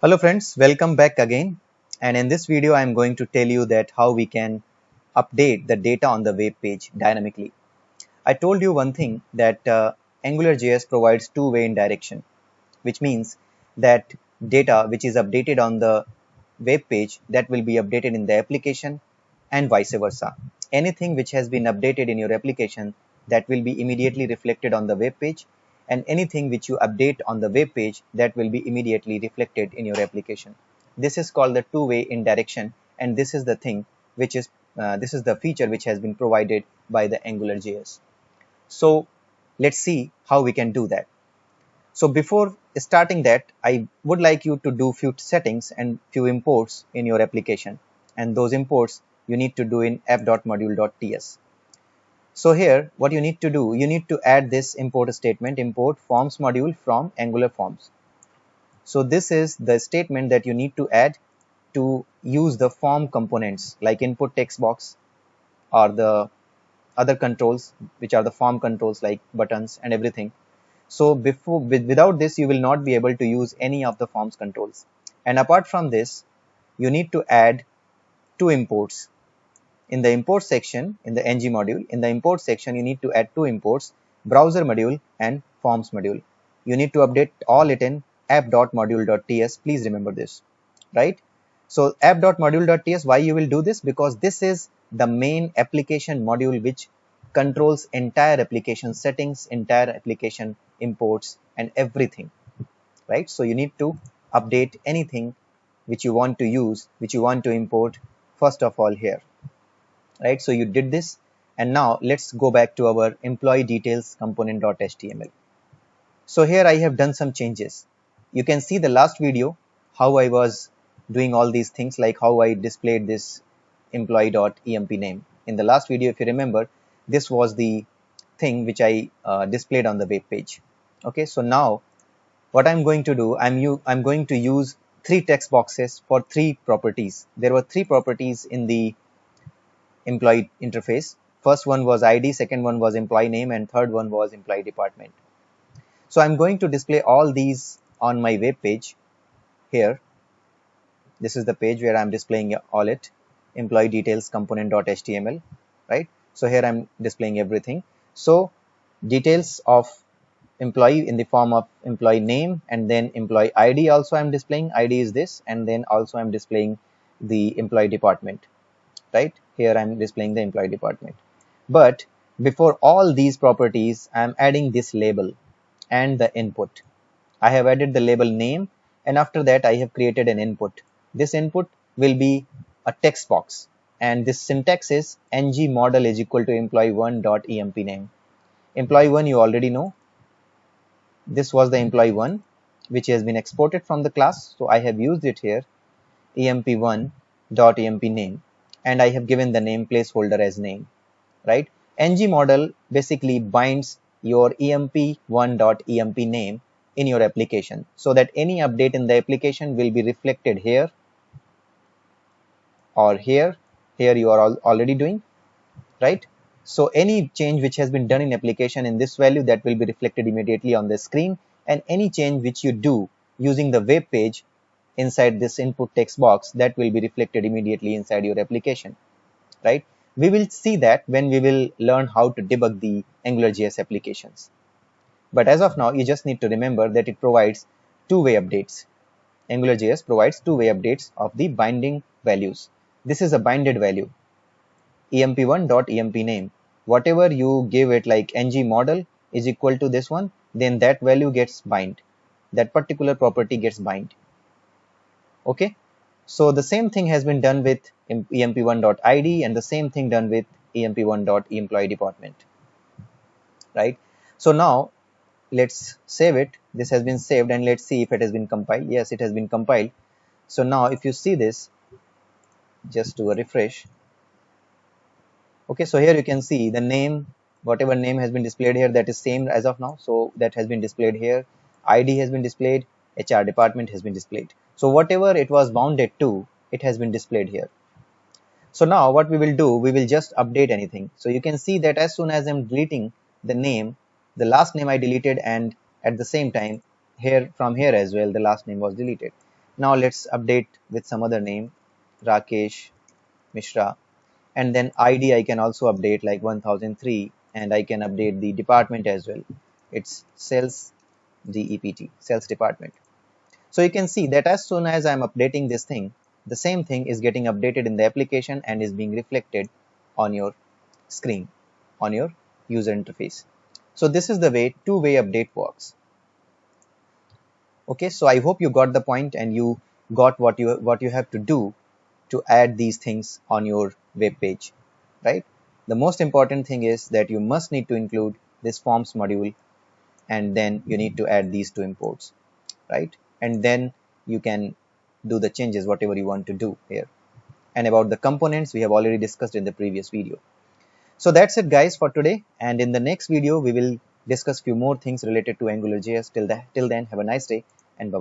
Hello friends, welcome back again. And in this video, I am going to tell you that how we can update the data on the web page dynamically. I told you one thing that AngularJS provides two-way indirection, which means that data which is updated on the web page that will be updated in the application and vice versa. Anything which has been updated in your application that will be immediately reflected on the web page, and anything which you update on the web page that will be immediately reflected in your application. This is called the two-way indirection, and this is the thing which is this is the feature which has been provided by the AngularJS. So let's see how we can do that. So before starting that, I would like you to do few settings and few imports in your application. And those imports you need to do in app.module.ts. So here, what you need to do, you need to add this import statement, import forms module from Angular Forms. So this is the statement that you need to add to use the form components like input text box or the other controls, which are the form controls like buttons and everything. So without this, you will not be able to use any of the forms controls. And apart from this, you need to add two imports. In the import section, in the ng module, in the import section, you need to add two imports, browser module and forms module. You need to update all it in app.module.ts. Please remember this, right? So app.module.ts, why you will do this? Because this is the main application module which controls entire application settings, entire application imports and everything, right? So you need to update anything which you want to use, which you want to import first of all here, right? So you did this, and now let's go back to our employee details component.html. So here I have done some changes. You can see the last video how I was doing all these things, like how I displayed this employee.emp name. In the last video, if you remember, this was the thing which I displayed on the web page. Okay, so now what I'm going to do, I'm going to use three text boxes for three properties. There were three properties in the employee interface. First one was ID, second one was employee name, and third one was employee department. So I'm going to display all these on my web page here. This is the page where I'm displaying all it, employee details component.html, right? So here I'm displaying everything. So details of employee in the form of employee name, and then employee ID also I'm displaying. ID is this, and then also I'm displaying the employee department, right? Here I'm displaying the employee department. But before all these properties, I'm adding this label and the input. I have added the label name, and after that I have created an input. This input will be a text box, and this syntax is ng model is equal to employee1.emp name. Employee1 you already know. This was the employee1 which has been exported from the class, so I have used it here, emp1.emp name, and I have given the name placeholder as name, right? ng model basically binds your emp1.emp name in your application, so that any update in the application will be reflected here or here. Here you are already doing, right? So any change which has been done in application in this value, that will be reflected immediately on the screen, and any change which you do using the web page inside this input text box, that will be reflected immediately inside your application, right? We will see that when we will learn how to debug the AngularJS applications. But as of now, you just need to remember that it provides two-way updates. AngularJS provides two-way updates of the binding values. This is a binded value, emp1.emp name. Whatever you give it, like ng model is equal to this one, then that value gets bind. That particular property gets bind. Okay. So the same thing has been done with emp1.id, and the same thing done with emp1.employee department, right? So now let's save it. This has been saved, and let's see if it has been compiled. Yes, it has been compiled. So now if you see this, just do a refresh. Okay, so here you can see the name, whatever name has been displayed here, that is same as of now. So that has been displayed here. ID has been displayed, HR department has been displayed. So whatever it was bounded to, it has been displayed here. So now what we will do, we will just update anything. So you can see that as soon as I'm deleting the name, the last name I deleted, and at the same time here, from here as well, the last name was deleted. Now let's update with some other name, Rakesh Mishra, and then ID I can also update like 1003, and I can update the department as well. It's sales DEPT, sales department. So you can see that as soon as I'm updating this thing, the same thing is getting updated in the application and is being reflected on your screen, on your user interface. So this is the way two-way update works. Okay, so I hope you got the point and you got what you have to do to add these things on your web page, right? The most important thing is that you must need to include this forms module, and then you need to add these two imports, right? And then you can do the changes whatever you want to do here. And about the components, we have already discussed in the previous video. So that's it guys for today, and in the next video we will discuss few more things related to AngularJS. Till then, have a nice day and bye bye.